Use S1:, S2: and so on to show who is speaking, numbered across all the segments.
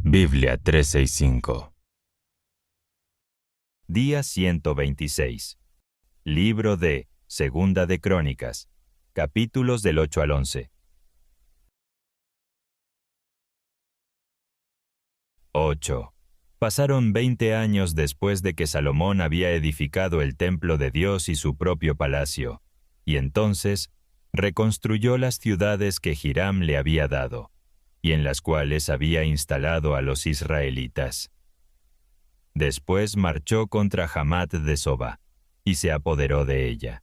S1: Biblia 365.
S2: Día 126. Libro de Segunda de Crónicas, capítulos del 8 al 11. 8. Pasaron 20 años después de que Salomón había edificado el templo de Dios y su propio palacio, y entonces reconstruyó las ciudades que Hiram le había dado, y en las cuales había instalado a los israelitas. Después marchó contra Hamat de Soba, y se apoderó de ella.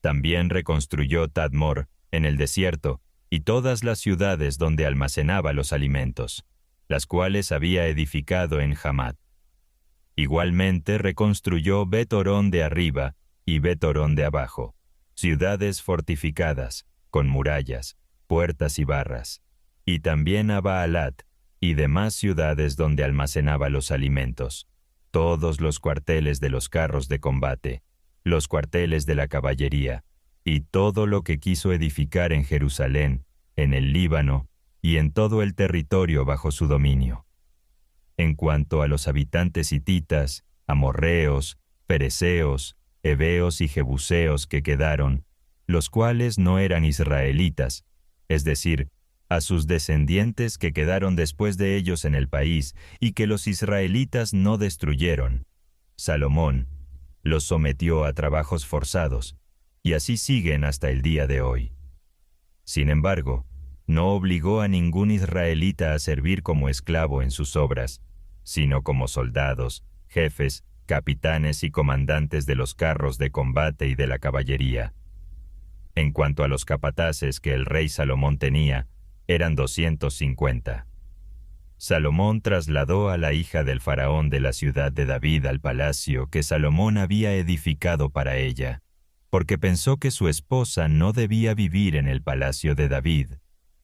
S2: También reconstruyó Tadmor, en el desierto, y todas las ciudades donde almacenaba los alimentos, las cuales había edificado en Hamat. Igualmente reconstruyó Bet-Horón de arriba y Bet-Horón de abajo, ciudades fortificadas, con murallas, puertas y barras, y también a Baalat, y demás ciudades donde almacenaba los alimentos, todos los cuarteles de los carros de combate, los cuarteles de la caballería, y todo lo que quiso edificar en Jerusalén, en el Líbano, y en todo el territorio bajo su dominio. En cuanto a los habitantes hititas, amorreos, fereceos, heveos y jebuseos que quedaron, los cuales no eran israelitas, es decir, a sus descendientes que quedaron después de ellos en el país y que los israelitas no destruyeron, Salomón los sometió a trabajos forzados, y así siguen hasta el día de hoy. Sin embargo, no obligó a ningún israelita a servir como esclavo en sus obras, sino como soldados, jefes, capitanes y comandantes de los carros de combate y de la caballería. En cuanto a los capataces que el rey Salomón tenía, eran 250. Salomón trasladó a la hija del faraón de la ciudad de David al palacio que Salomón había edificado para ella, porque pensó que su esposa no debía vivir en el palacio de David,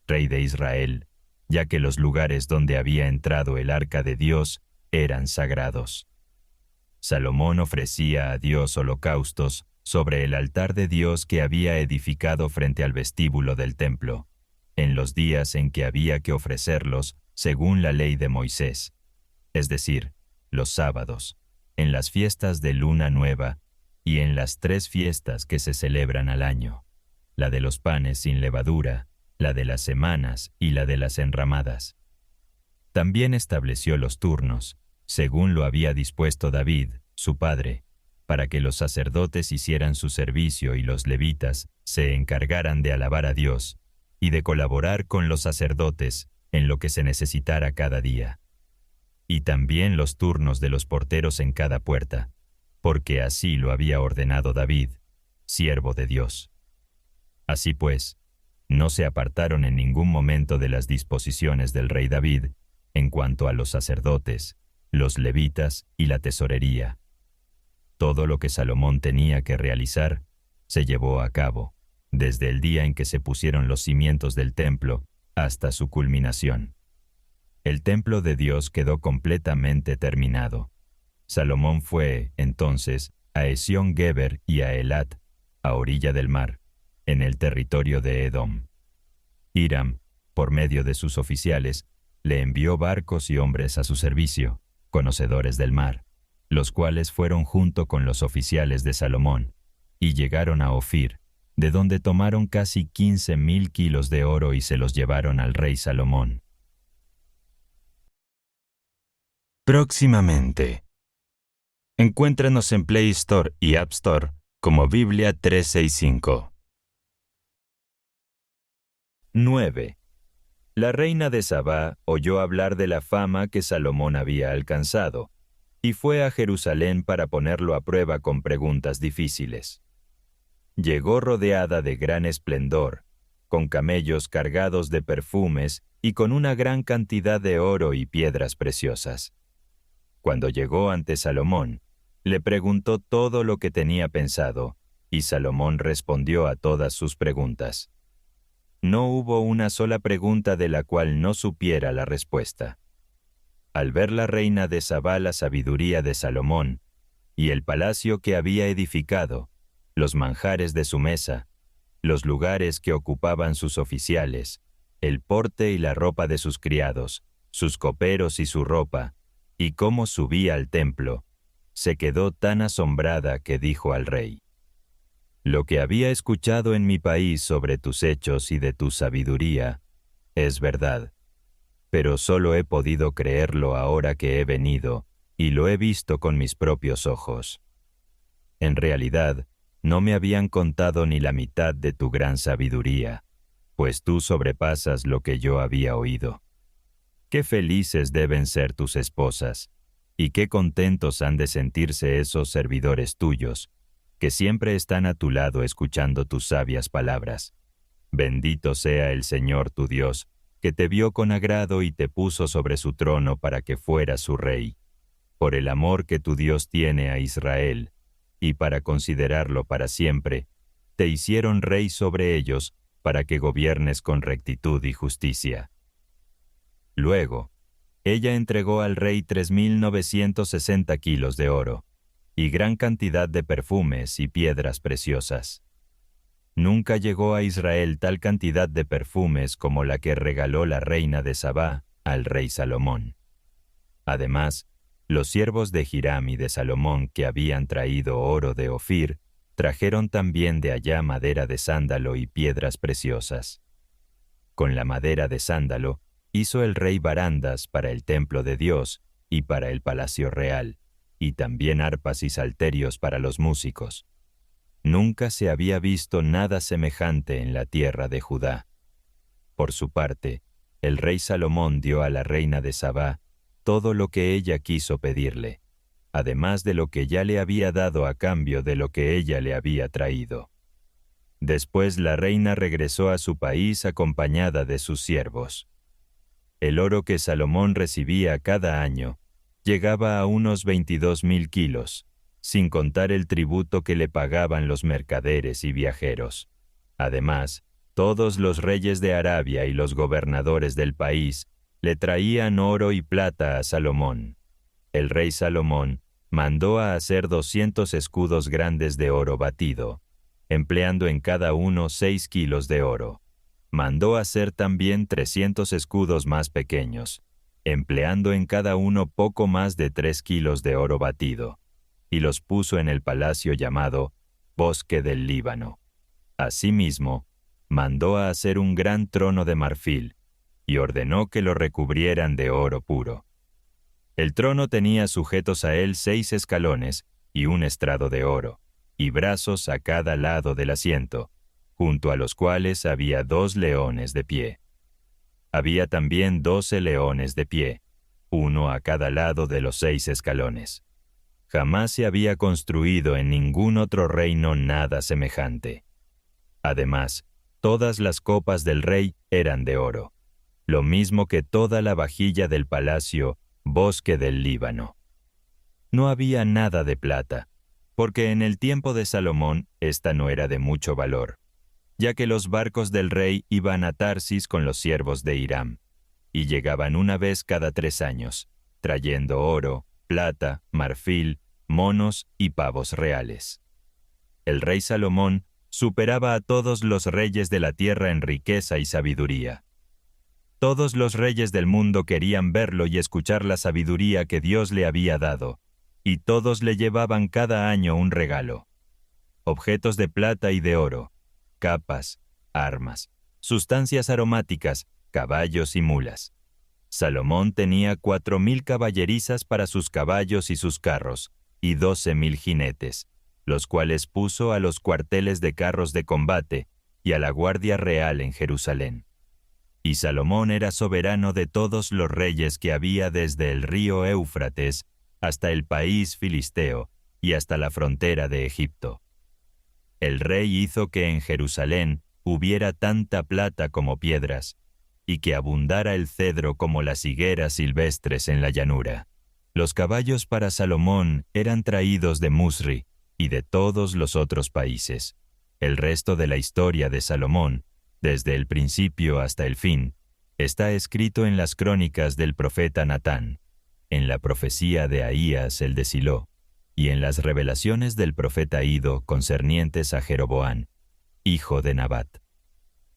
S2: rey de Israel, ya que los lugares donde había entrado el arca de Dios eran sagrados. Salomón ofrecía a Dios holocaustos sobre el altar de Dios que había edificado frente al vestíbulo del templo, en los días en que había que ofrecerlos según la ley de Moisés, es decir, los sábados, en las fiestas de luna nueva y en las 3 fiestas que se celebran al año, la de los panes sin levadura, la de las semanas y la de las enramadas. También estableció los turnos, según lo había dispuesto David, su padre, para que los sacerdotes hicieran su servicio y los levitas se encargaran de alabar a Dios y de colaborar con los sacerdotes en lo que se necesitara cada día. Y también los turnos de los porteros en cada puerta, porque así lo había ordenado David, siervo de Dios. Así pues, no se apartaron en ningún momento de las disposiciones del rey David en cuanto a los sacerdotes, los levitas y la tesorería. Todo lo que Salomón tenía que realizar se llevó a cabo, desde el día en que se pusieron los cimientos del templo hasta su culminación. El templo de Dios quedó completamente terminado. Salomón fue, entonces, a Esión-Geber y a Elat, a orilla del mar, en el territorio de Edom. Hiram, por medio de sus oficiales, le envió barcos y hombres a su servicio, conocedores del mar, los cuales fueron junto con los oficiales de Salomón, y llegaron a Ofir, de donde tomaron casi 15,000 kilos de oro y se los llevaron al rey Salomón.
S1: Próximamente. Encuéntranos en Play Store y App Store como Biblia 365.
S2: 9. La reina de Sabá oyó hablar de la fama que Salomón había alcanzado, y fue a Jerusalén para ponerlo a prueba con preguntas difíciles. Llegó rodeada de gran esplendor, con camellos cargados de perfumes y con una gran cantidad de oro y piedras preciosas. Cuando llegó ante Salomón, le preguntó todo lo que tenía pensado, y Salomón respondió a todas sus preguntas. No hubo una sola pregunta de la cual no supiera la respuesta. Al ver la reina de Sabá la sabiduría de Salomón, y el palacio que había edificado, los manjares de su mesa, los lugares que ocupaban sus oficiales, el porte y la ropa de sus criados, sus coperos y su ropa, y cómo subía al templo, se quedó tan asombrada que dijo al rey: «Lo que había escuchado en mi país sobre tus hechos y de tu sabiduría es verdad, pero solo he podido creerlo ahora que he venido y lo he visto con mis propios ojos. En realidad, no me habían contado ni la mitad de tu gran sabiduría, pues tú sobrepasas lo que yo había oído. Qué felices deben ser tus esposas, y qué contentos han de sentirse esos servidores tuyos, que siempre están a tu lado escuchando tus sabias palabras. Bendito sea el Señor tu Dios, que te vio con agrado y te puso sobre su trono para que fueras su rey, por el amor que tu Dios tiene a Israel, y para considerarlo para siempre, te hicieron rey sobre ellos para que gobiernes con rectitud y justicia». Luego, ella entregó al rey 3,960 kilos de oro, y gran cantidad de perfumes y piedras preciosas. Nunca llegó a Israel tal cantidad de perfumes como la que regaló la reina de Sabá al rey Salomón. Además, los siervos de Hiram y de Salomón que habían traído oro de Ofir, trajeron también de allá madera de sándalo y piedras preciosas. Con la madera de sándalo hizo el rey barandas para el templo de Dios y para el palacio real, y también arpas y salterios para los músicos. Nunca se había visto nada semejante en la tierra de Judá. Por su parte, el rey Salomón dio a la reina de Sabá todo lo que ella quiso pedirle, además de lo que ya le había dado a cambio de lo que ella le había traído. Después la reina regresó a su país acompañada de sus siervos. El oro que Salomón recibía cada año llegaba a unos 22,000 kilos, sin contar el tributo que le pagaban los mercaderes y viajeros. Además, todos los reyes de Arabia y los gobernadores del país le traían oro y plata a Salomón. El rey Salomón mandó a hacer 200 escudos grandes de oro batido, empleando en cada uno 6 kilos de oro. Mandó hacer también 300 escudos más pequeños, empleando en cada uno poco más de 3 kilos de oro batido, y los puso en el palacio llamado Bosque del Líbano. Asimismo, mandó a hacer un gran trono de marfil, y ordenó que lo recubrieran de oro puro. El trono tenía sujetos a él 6 escalones y un estrado de oro, y brazos a cada lado del asiento, junto a los cuales había 2 leones de pie. Había también 12 leones de pie, uno a cada lado de los 6 escalones. Jamás se había construido en ningún otro reino nada semejante. Además, todas las copas del rey eran de oro, lo mismo que toda la vajilla del palacio Bosque del Líbano. No había nada de plata, porque en el tiempo de Salomón esta no era de mucho valor, ya que los barcos del rey iban a Tarsis con los siervos de Hiram, y llegaban una vez cada 3 años, trayendo oro, plata, marfil, monos y pavos reales. El rey Salomón superaba a todos los reyes de la tierra en riqueza y sabiduría. Todos los reyes del mundo querían verlo y escuchar la sabiduría que Dios le había dado, y todos le llevaban cada año un regalo: objetos de plata y de oro, capas, armas, sustancias aromáticas, caballos y mulas. Salomón tenía 4,000 caballerizas para sus caballos y sus carros, y 12,000 jinetes, los cuales puso a los cuarteles de carros de combate y a la guardia real en Jerusalén. Y Salomón era soberano de todos los reyes que había desde el río Éufrates hasta el país filisteo y hasta la frontera de Egipto. El rey hizo que en Jerusalén hubiera tanta plata como piedras, y que abundara el cedro como las higueras silvestres en la llanura. Los caballos para Salomón eran traídos de Musri y de todos los otros países. El resto de la historia de Salomón, desde el principio hasta el fin, está escrito en las crónicas del profeta Natán, en la profecía de Ahías el de Silo, y en las revelaciones del profeta Ido concernientes a Jeroboam, hijo de Nabat.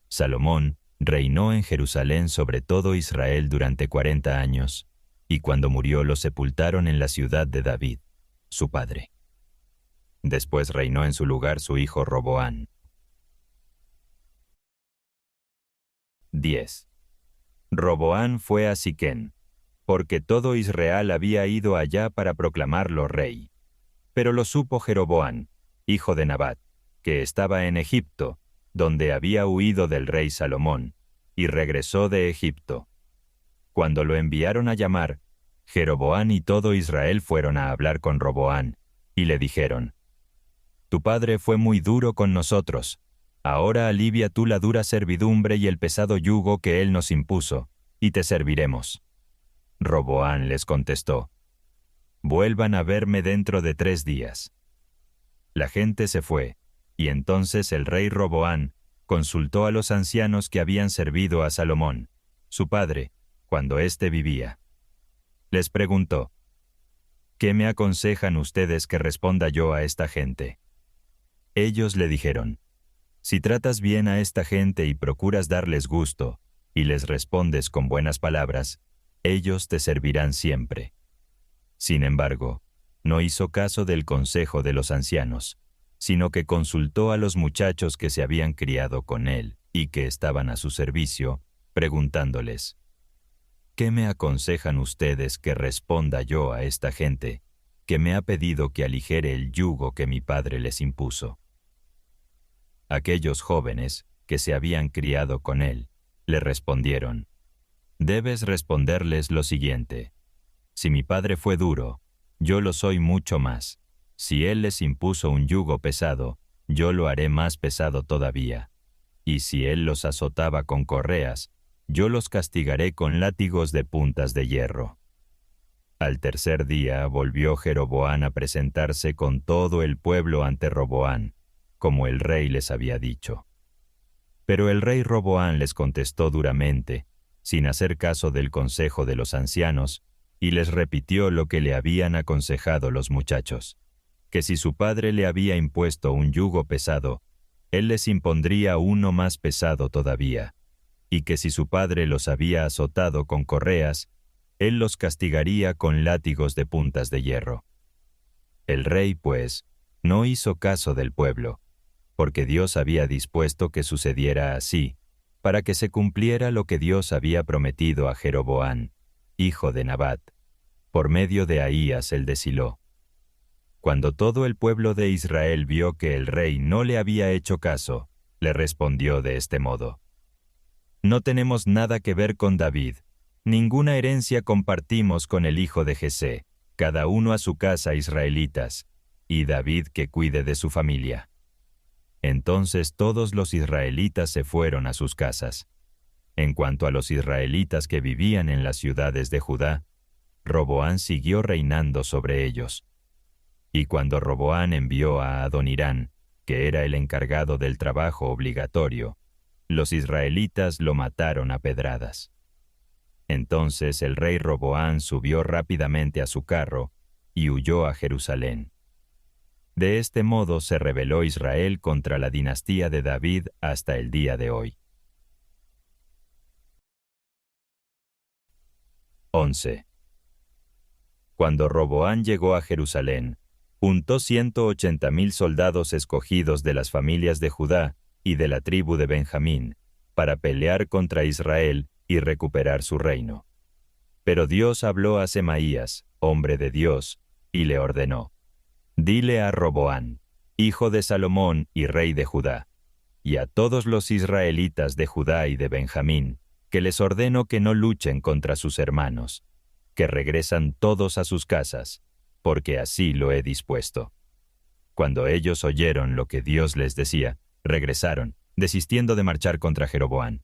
S2: Salomón Reinó en Jerusalén sobre todo Israel durante 40 años, y cuando murió lo sepultaron en la ciudad de David, su padre. Después reinó en su lugar su hijo Roboán. 10. Roboán fue a Siquén, porque todo Israel había ido allá para proclamarlo rey. Pero lo supo Jeroboán, hijo de Nabat, que estaba en Egipto, donde había huido del rey Salomón, y regresó de Egipto. Cuando lo enviaron a llamar, Jeroboán y todo Israel fueron a hablar con Roboán, y le dijeron: «Tu padre fue muy duro con nosotros. Ahora alivia tú la dura servidumbre y el pesado yugo que él nos impuso, y te serviremos». Roboán les contestó: «Vuelvan a verme dentro de 3 días». La gente se fue, y entonces el rey Roboán consultó a los ancianos que habían servido a Salomón, su padre, cuando éste vivía. Les preguntó: «¿Qué me aconsejan ustedes que responda yo a esta gente?». Ellos le dijeron: «Si tratas bien a esta gente y procuras darles gusto, y les respondes con buenas palabras, ellos te servirán siempre». Sin embargo, no hizo caso del consejo de los ancianos, sino que consultó a los muchachos que se habían criado con él y que estaban a su servicio, preguntándoles: «¿Qué me aconsejan ustedes que responda yo a esta gente, que me ha pedido que aligere el yugo que mi padre les impuso?». Aquellos jóvenes, que se habían criado con él, le respondieron: «Debes responderles lo siguiente: si mi padre fue duro, yo lo soy mucho más. Si él les impuso un yugo pesado, yo lo haré más pesado todavía. Y si él los azotaba con correas, yo los castigaré con látigos de puntas de hierro». Al tercer día volvió Jeroboán a presentarse con todo el pueblo ante Roboán, como el rey les había dicho. Pero el rey Roboán les contestó duramente, sin hacer caso del consejo de los ancianos, y les repitió lo que le habían aconsejado los muchachos, que si su padre le había impuesto un yugo pesado, él les impondría uno más pesado todavía, y que si su padre los había azotado con correas, él los castigaría con látigos de puntas de hierro. El rey, pues, no hizo caso del pueblo, porque Dios había dispuesto que sucediera así, para que se cumpliera lo que Dios había prometido a Jeroboán, hijo de Nabat, por medio de Ahías el de Silo. Cuando todo el pueblo de Israel vio que el rey no le había hecho caso, le respondió de este modo: «No tenemos nada que ver con David, ninguna herencia compartimos con el hijo de Jesé, cada uno a su casa israelitas, y David que cuide de su familia». Entonces todos los israelitas se fueron a sus casas. En cuanto a los israelitas que vivían en las ciudades de Judá, Roboán siguió reinando sobre ellos. Y cuando Roboán envió a Adonirán, que era el encargado del trabajo obligatorio, los israelitas lo mataron a pedradas. Entonces el rey Roboán subió rápidamente a su carro y huyó a Jerusalén. De este modo se rebeló Israel contra la dinastía de David hasta el día de hoy. 11. Cuando Roboán llegó a Jerusalén, juntó 180,000 soldados escogidos de las familias de Judá y de la tribu de Benjamín, para pelear contra Israel y recuperar su reino. Pero Dios habló a Semaías, hombre de Dios, y le ordenó: «Dile a Roboán, hijo de Salomón y rey de Judá, y a todos los israelitas de Judá y de Benjamín, que les ordeno que no luchen contra sus hermanos, que regresan todos a sus casas, porque así lo he dispuesto». Cuando ellos oyeron lo que Dios les decía, regresaron, desistiendo de marchar contra Jeroboán.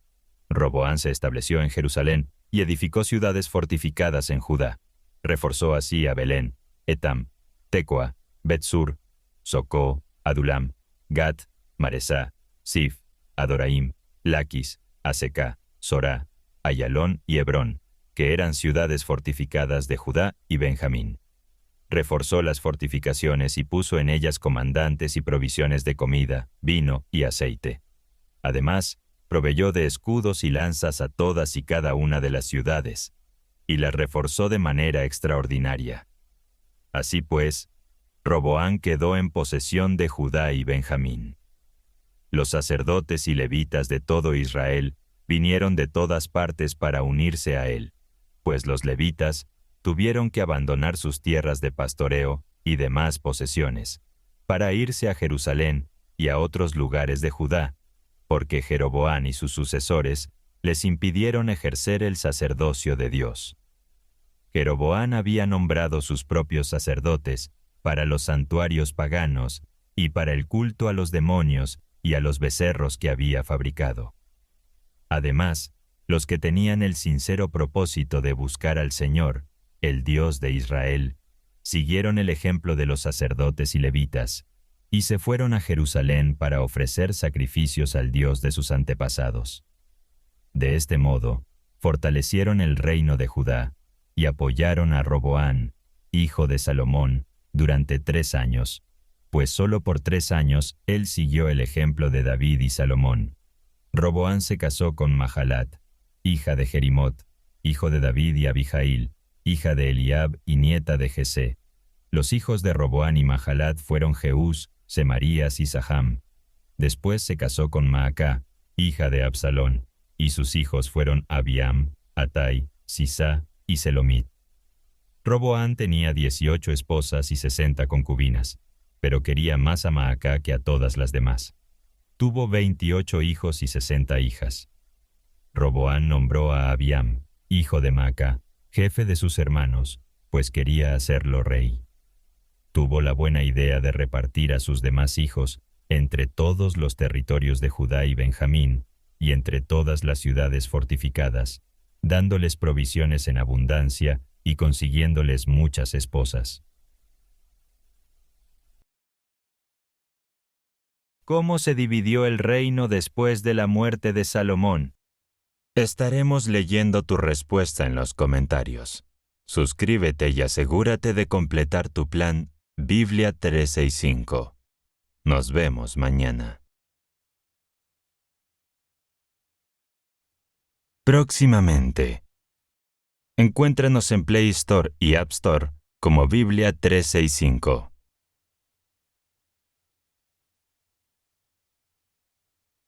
S2: Roboán se estableció en Jerusalén y edificó ciudades fortificadas en Judá. Reforzó así a Belén, Etam, Tecoa, Bet-sur, Socó, Adulam, Gat, Maresá, Sif, Adoraim, Laquis, Asecá, Sorá, Ayalón y Hebrón, que eran ciudades fortificadas de Judá y Benjamín. Reforzó las fortificaciones y puso en ellas comandantes y provisiones de comida, vino y aceite. Además, proveyó de escudos y lanzas a todas y cada una de las ciudades, y las reforzó de manera extraordinaria. Así pues, Roboán quedó en posesión de Judá y Benjamín. Los sacerdotes y levitas de todo Israel vinieron de todas partes para unirse a él, pues los levitas tuvieron que abandonar sus tierras de pastoreo y demás posesiones, para irse a Jerusalén y a otros lugares de Judá, porque Jeroboán y sus sucesores les impidieron ejercer el sacerdocio de Dios. Jeroboán había nombrado sus propios sacerdotes para los santuarios paganos y para el culto a los demonios y a los becerros que había fabricado. Además, los que tenían el sincero propósito de buscar al Señor, el Dios de Israel, siguieron el ejemplo de los sacerdotes y levitas, y se fueron a Jerusalén para ofrecer sacrificios al Dios de sus antepasados. De este modo, fortalecieron el reino de Judá y apoyaron a Roboán, hijo de Salomón, durante 3 años, pues solo por 3 años él siguió el ejemplo de David y Salomón. Roboán se casó con Mahalat, hija de Jerimot, hijo de David, y Abijail, hija de Eliab y nieta de Jesé. Los hijos de Roboán y Mahalat fueron Jeús, Semarías y Saham. Después se casó con Maacá, hija de Absalón, y sus hijos fueron Abiam, Atai, Sisá y Selomit. Roboán tenía 18 esposas y 60 concubinas, pero quería más a Maacá que a todas las demás. Tuvo 28 hijos y 60 hijas. Roboán nombró a Abiam, hijo de Maacá, jefe de sus hermanos, pues quería hacerlo rey. Tuvo la buena idea de repartir a sus demás hijos entre todos los territorios de Judá y Benjamín, y entre todas las ciudades fortificadas, dándoles provisiones en abundancia y consiguiéndoles muchas esposas. ¿Cómo se dividió el reino después de la muerte de Salomón?
S1: Estaremos leyendo tu respuesta en los comentarios. Suscríbete y asegúrate de completar tu plan Biblia 365. Nos vemos mañana. Próximamente. Encuéntranos en Play Store y App Store como Biblia 365.